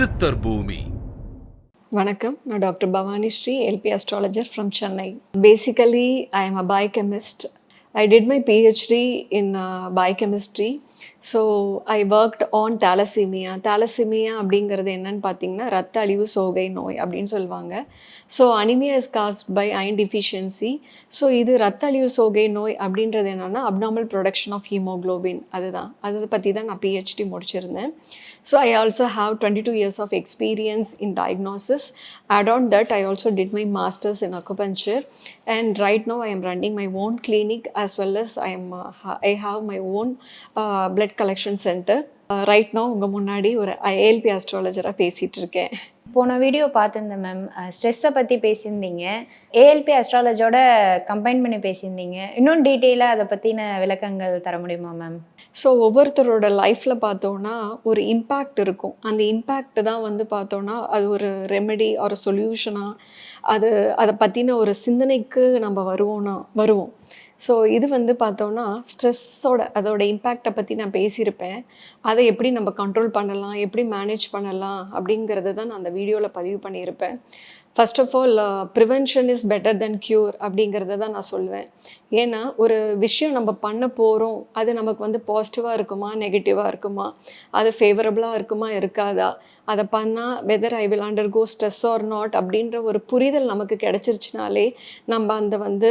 சித்தர் பூமி. வணக்கம், நான் doctor Bhavani Shri, LP astrologer from Chennai. Basically, I am a biochemist. I did my PhD in biochemistry. So I worked on thalassemia. Thalassemia அப்படிங்கிறது என்னன்னு பார்த்தீங்கன்னா ரத்த அழிவு சோகை நோய் அப்படின்னு சொல்லுவாங்க. So anemia is caused by iron deficiency. So இது ரத்த அழிவு சோகை நோய் அப்படின்றது என்னென்னா அப்நார்மல் ப்ரொடக்ஷன் ஆஃப் ஹீமோக்ளோபின். அதை பற்றி தான் நான் PhD முடிச்சிருந்தேன். So I also have 22 years of experience in diagnosis. Add on that, I also did my master's in acupuncture, and right now I am running my own clinic as well as I have my own blood collection center. Right now உங்கள் முன்னாடி ஒரு ALP astrologer-ஆக பேசிகிட்டு இருக்கேன். போன video பார்த்துருந்தேன் ma'am, ஸ்ட்ரெஸ்ஸை பற்றி பேசியிருந்தீங்க, ALP அஸ்ட்ராலஜியோட combine பண்ணி பேசியிருந்தீங்க. இன்னும் டீட்டெயிலாக அதை பற்றின விளக்கங்கள் தர முடியுமா மேம்? ஸோ ஒவ்வொருத்தரோட லைஃப்பில் பார்த்தோன்னா ஒரு இம்பேக்ட் இருக்கும். அந்த இம்பேக்ட் தான் வந்து பார்த்தோன்னா அது ஒரு ரெமெடி ஒரு சொல்யூஷனாக அதை பற்றின ஒரு சிந்தனைக்கு நம்ம வருவோம். ஸோ இது வந்து பார்த்தோன்னா அதோட இம்பேக்டை பற்றி நான் பேசியிருப்பேன். அதை எப்படி நம்ம கண்ட்ரோல் பண்ணலாம், எப்படி மேனேஜ் பண்ணலாம் அப்படிங்கிறத தான் நான் அந்த வீடியோவில் பதிவு பண்ணியிருப்பேன். First of all prevention is better than cure அப்படிங்கிறத தான் நான் சொல்லுவேன். ஏன்னா ஒரு விஷயம் நம்ம பண்ண போகிறோம், அது நமக்கு வந்து பாசிட்டிவாக இருக்குமா நெகட்டிவாக இருக்குமா, அது ஃபேவரபுளாக இருக்குமா இருக்காதா, அதை பண்ணால் whether I will undergo stress R not அப்படின்ற ஒரு புரிதல் நமக்கு கிடச்சிருச்சுனாலே நம்ம அந்த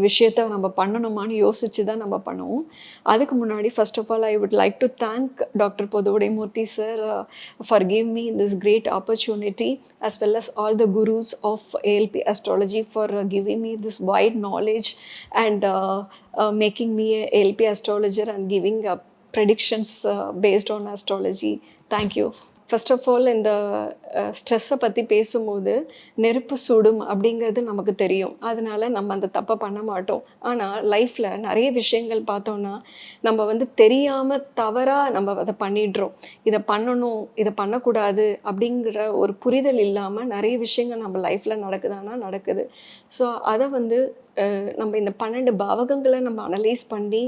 விஷயத்தை நம்ம பண்ணணுமான்னு யோசித்து தான் நம்ம பண்ணுவோம். அதுக்கு முன்னாடி first of all I would like to thank doctor Podhuvudaimoorthy sir for give me this great opportunity as well as all the gurus of ALP astrology for giving me this wide knowledge and making me a ALP astrologer and giving predictions based on astrology. Thank you. First of all இந்த ஸ்ட்ரெஸ்ஸை பற்றி பேசும்போது நெருப்பு சுடும் அப்படிங்கிறது நமக்கு தெரியும். அதனால நம்ம அந்த தப்பை பண்ண மாட்டோம். ஆனால் லைஃப்பில் நிறைய விஷயங்கள் பார்த்தோன்னா நம்ம வந்து தெரியாமல் தவறாக நம்ம அதை பண்ணிடுறோம். இதை பண்ணணும், இதை பண்ணக்கூடாது அப்படிங்கிற ஒரு புரிதல் இல்லாமல் நிறைய விஷயங்கள் நம்ம லைஃப்பில் நடக்குது. ஸோ அதை வந்து நம்ம இந்த 12 பாவகங்களை நம்ம அனலைஸ் பண்ணி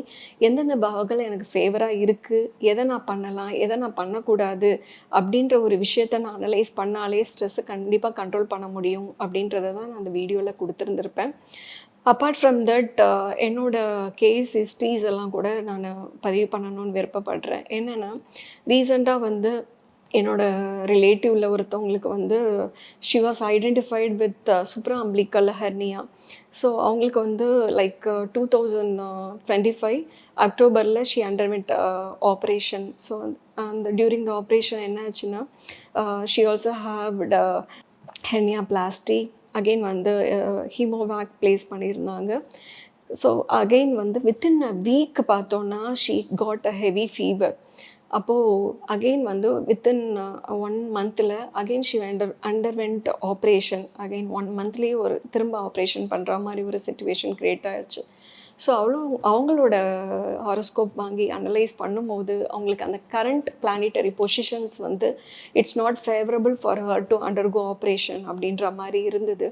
எந்தெந்த பாவங்கள் எனக்கு ஃபேவராக இருக்குது, எதை நான் பண்ணலாம், எதை நான் பண்ணக்கூடாது அப்படின்ற ஒரு விஷயத்தை நான் அனலைஸ் பண்ணாலே ஸ்ட்ரெஸ்ஸை கண்டிப்பாக கண்ட்ரோல் பண்ண முடியும் அப்படின்றத தான் நான் அந்த வீடியோவில் கொடுத்துருந்துருப்பேன். அப்பார்ட் ஃப்ரம் தட் என்னோடய கேஸ் ஹிஸ்ட்ரீஸ் எல்லாம் கூட நான் பதிவு பண்ணணும்னு விருப்பப்படுறேன். என்னென்னா ரீசெண்டாக வந்து என்னோடய ரிலேட்டிவில் ஒருத்தவங்களுக்கு வந்து she was identified with supra umbilical hernia. So அவங்களுக்கு வந்து லைக் 2025 அக்டோபரில் ஷி அண்டர்வெண்ட் ஆப்ரேஷன். ஸோ அந்த டியூரிங் த ஆப்ரேஷன் என்ன ஆச்சுன்னா she also had hernia plasty. Again வந்து ஹீமோவேக் ப்ளேஸ் பண்ணியிருந்தாங்க. ஸோ அகெயின் வந்து வித்தின் அ வீக் பார்த்தோன்னா she got a heavy fever. அப்போது அகெயின் வந்து வித்தின் 1 monthல again she underwent operation. Again 1 monthலேயே ஒரு திரும்ப ஆப்ரேஷன் பண்ணுற மாதிரி ஒரு சிச்சுவேஷன் க்ரியேட் ஆகிடுச்சு. ஸோ அவங்களோட ஹாரோஸ்கோப் வாங்கி அனலைஸ் பண்ணும்போது அவங்களுக்கு அந்த கரண்ட் பிளானிட்டரி பொசிஷன்ஸ் வந்து it's not favourable for her to undergo operation அப்படின்ற மாதிரி இருந்தது.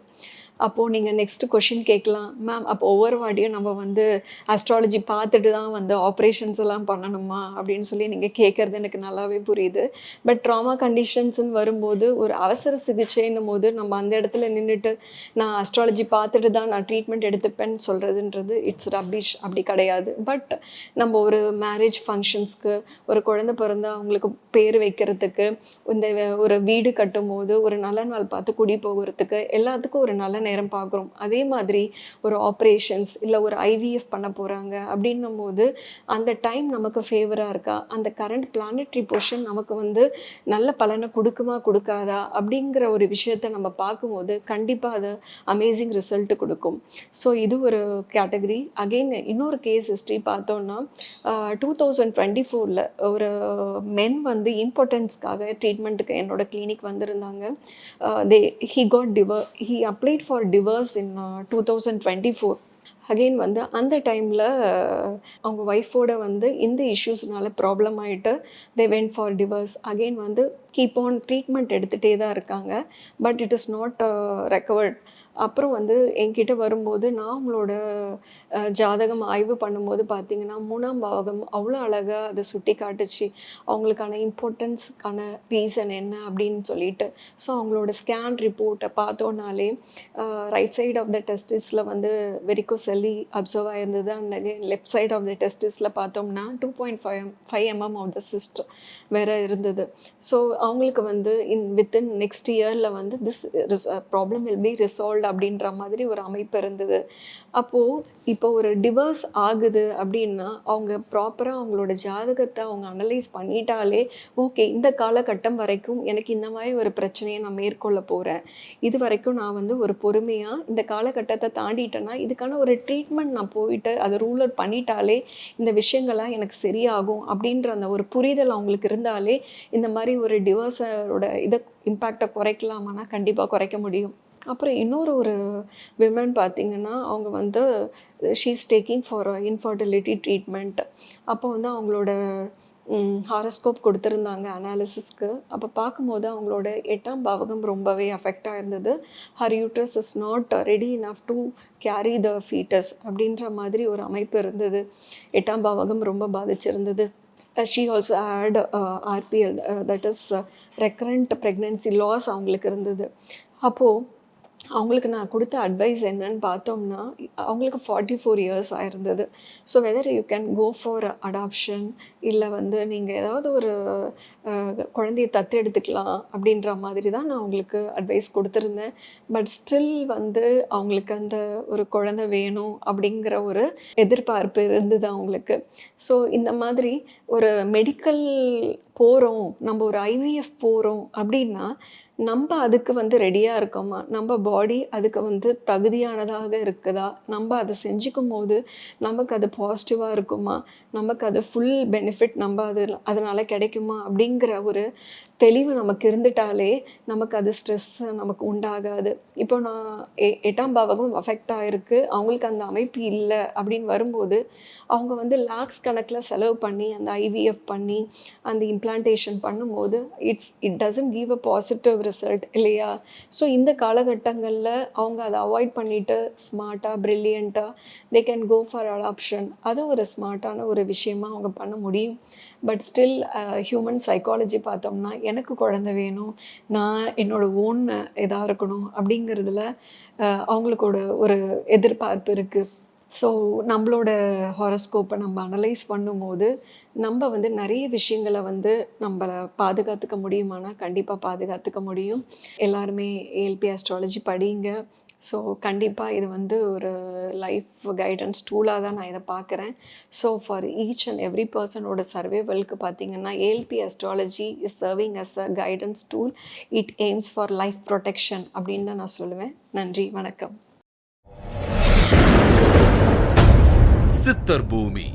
அப்போது நீங்கள் நெக்ஸ்ட்டு கொஷின் கேட்கலாம், மேம் அப்போ ஒவ்வொரு வாட்டியும் நம்ம வந்து அஸ்ட்ராலஜி பார்த்துட்டு தான் வந்து ஆப்ரேஷன்ஸ் எல்லாம் பண்ணணுமா அப்படின்னு சொல்லி நீங்கள் கேட்குறது எனக்கு நல்லாவே புரியுது. பட் ட்ராமா கண்டிஷன்ஸ்ன்னு வரும்போது ஒரு அவசர சிகிச்சைன்னும் போது நம்ம அந்த இடத்துல நின்றுட்டு நான் அஸ்ட்ராலஜி பார்த்துட்டு தான் நான் ட்ரீட்மெண்ட் எடுத்துப்பேன்னு சொல்கிறதுன்றது இட்ஸ் ரப்பிஷ். அப்படி கிடையாது. பட் நம்ம ஒரு மேரேஜ் ஃபங்க்ஷன்ஸ்க்கு, ஒரு குழந்தை பிறந்தா அவங்களுக்கு பேர் வைக்கிறதுக்கு, இந்த ஒரு வீடு கட்டும் போது ஒரு நல்ல நாள் பார்த்து குடி போகிறதுக்கு எல்லாத்துக்கும் ஒரு நல்ல நேரம் பார்க்குறோம். அதே மாதிரி ஒரு ஆப்ரேஷன்ஸ் இல்லை ஒரு IVF பண்ண போகிறாங்க அப்படின்னும் போது அந்த டைம் நமக்கு ஃபேவராக இருக்கா, அந்த கரண்ட் பிளானட்ரி பொசிஷன் நமக்கு வந்து நல்ல பலனை கொடுக்காதா அப்படிங்கிற ஒரு விஷயத்தை நம்ம பார்க்கும்போது கண்டிப்பாக அது அமேசிங் ரிசல்ட் கொடுக்கும். ஸோ இது ஒரு கேட்டகரி. அகெயின் இன்னொரு கேஸ் ஹிஸ்ட்ரி பார்த்தோன்னா 2024 ஒரு மென் வந்து இம்பார்ட்டன்ஸ்க்காக ட்ரீட்மெண்ட்டுக்கு என்னோட கிளினிக் வந்திருந்தாங்க. he applied for divorce in 2024. Again வந்து அந்த டைமில் அவங்க ஒய்ஃபோட வந்து இந்த இஷ்யூஸ்னால ப்ராப்ளம் ஆகிட்டு they went for divorce. Again வந்து கீப் ஆன் ட்ரீட்மெண்ட் எடுத்துகிட்டே தான் இருக்காங்க. But it is not recovered. அப்புறம் வந்து என்கிட்ட வரும்போது நான் அவங்களோட ஜாதகம் ஆய்வு பண்ணும்போது பார்த்தீங்கன்னா 3ஆம் பாவகம் அவ்வளோ அழகாக அதை சுட்டி காட்டுச்சு. அவங்களுக்கான இம்பார்ட்டன்ஸ்க்கான ரீசன் என்ன அப்படின்னு சொல்லிட்டு. ஸோ அவங்களோட ஸ்கேன் ரிப்போர்ட்டை பார்த்தோன்னாலே ரைட் சைடு ஆஃப் த டெஸ்டிஸில் வந்து வெரிகோசெல்லி அப்சர்வ் ஆயிருந்தது. And again left side of the டெஸ்டிஸில் பார்த்தோம்னா 2.5 mm ஆஃப் த சிஸ்ட் வேற இருந்தது. ஸோ அவங்களுக்கு வந்து வித்தின் நெக்ஸ்ட் இயரில் வந்து this problem will be resolved அப்படின்ற மாதிரி ஒரு அமைப்பு இருந்தது. அப்போது இப்போ ஒரு டிவோர்ஸ் ஆகுது அப்படின்னா அவங்க ப்ராப்பராக அவங்களோட ஜாதகத்தை அவங்க அனலைஸ் பண்ணிட்டாலே ஓகே இந்த காலகட்டம் வரைக்கும் எனக்கு இந்த மாதிரி ஒரு பிரச்சனையை நான் மேற்கொள்ள போகிறேன், இது வரைக்கும் நான் வந்து ஒரு பொறுமையாக இந்த காலகட்டத்தை தாண்டிட்டேன்னா இதுக்கான ஒரு ட்ரீட்மெண்ட் நான் போயிட்டு அதை ரூல் அவுட் பண்ணிட்டாலே இந்த விஷயங்கள்லாம் எனக்கு சரியாகும் அப்படின்ற அந்த ஒரு புரிதல் அவங்களுக்கு இருந்தாலே இந்த மாதிரி ஒரு டிவோர்ஸோட இதை இம்பேக்டை குறைக்கலாமான்னா கண்டிப்பாக குறைக்க முடியும். அப்புறம் இன்னொரு ஒரு விமன் பார்த்திங்கன்னா அவங்க வந்து she is taking for infertility treatment. அப்போ வந்து அவங்களோட ஹாரோஸ்கோப் கொடுத்துருந்தாங்க அனாலிசிஸ்க்கு. அப்போ பார்க்கும்போது அவங்களோட 8ஆம் பாவகம் ரொம்பவே அஃபெக்ட் ஆயிருந்தது. Her uterus is not ready enough to carry the foetus அப்படின்ற மாதிரி ஒரு அமைப்பு இருந்தது. 8ஆம் பாவகம் ரொம்ப பாதிச்சிருந்தது. She also had RPL, that is recurrent pregnancy loss அவங்களுக்கு இருந்தது. அப்போது அவங்களுக்கு நான் கொடுத்த அட்வைஸ் என்னன்னு பார்த்தோம்னா அவங்களுக்கு 44 இயர்ஸ் ஆயிருந்தது. So whether you can go for adoption இல்லை வந்து நீங்கள் ஏதாவது ஒரு குழந்தைய தத்தெடுத்துக்கலாம் அப்படின்ற மாதிரி தான் நான் அவங்களுக்கு அட்வைஸ் கொடுத்துருந்தேன். பட் ஸ்டில் வந்து அவங்களுக்கு அந்த ஒரு குழந்தை வேணும் அப்படிங்கிற ஒரு எதிர்பார்ப்பு இருந்தது அவங்களுக்கு. ஸோ இந்த மாதிரி ஒரு மெடிக்கல் போகிறோம், நம்ம ஒரு IVF போகிறோம் அப்படின்னா நம்ம அதுக்கு வந்து ரெடியாக இருக்கோமா, நம்ம பாடி அதுக்கு வந்து தகுதியானதாக இருக்குதா, நம்ம அதை செஞ்சுக்கும் போது நமக்கு அது பாசிட்டிவாக இருக்குமா, நமக்கு அது ஃபுல் பெனிஃபிட் நம்ம அதனால் கிடைக்குமா அப்படிங்கிற ஒரு தெளிவு நமக்கு இருந்துட்டாலே நமக்கு அது ஸ்ட்ரெஸ் நமக்கு உண்டாகாது. இப்போ நான் 8ஆம் பாவகம் அஃபெக்ட் ஆகிருக்கு, அவங்களுக்கு அந்த அமைப்பு இல்லை அப்படின்னு வரும்போது அவங்க வந்து லாக்ஸ் கணக்கில் செலவு பண்ணி அந்த IVF பண்ணி அந்த இம்ப்ளான்டேஷன் பண்ணும்போது it doesn't give a positive result இல்லையா. ஸோ இந்த காலகட்டங்களில் அவங்க அதை அவாய்ட் பண்ணிவிட்டு ஸ்மார்ட்டாக ப்ரில்லியண்ட்டாக they can go for adoption. அது ஒரு ஸ்மார்ட்டான ஒரு விஷயமாக அவங்க பண்ண முடியும். பட் ஸ்டில் ஹியூமன் சைக்காலஜி பார்த்தோம்னா எனக்கு குழந்தை வேணும், நான் என்னோடய ஓன் இதாக இருக்கணும் அப்படிங்கிறதுல அவங்களுக்கோட ஒரு எதிர்பார்ப்பு இருக்குது. ஸோ நம்மளோட ஹாரோஸ்கோப்பை நம்ம அனலைஸ் பண்ணும்போது நம்ம வந்து நிறைய விஷயங்களை வந்து நம்மளை பாதுகாத்துக்க முடியுமானா கண்டிப்பாக பாதுகாத்துக்க முடியும். எல்லாருமே ALP ஆஸ்ட்ராலஜி படிங்க. ஸோ கண்டிப்பாக இது வந்து ஒரு லைஃப் கைடன்ஸ் டூலாக தான் நான் இதை பார்க்குறேன். So for each and every பர்சனோட சர்வைவலுக்கு பார்த்திங்கன்னா ALP astrology is serving as a guidance tool. It aims for life protection அப்படின்னு தான் நான் சொல்லுவேன். நன்றி, வணக்கம். சித்தர் பூமி.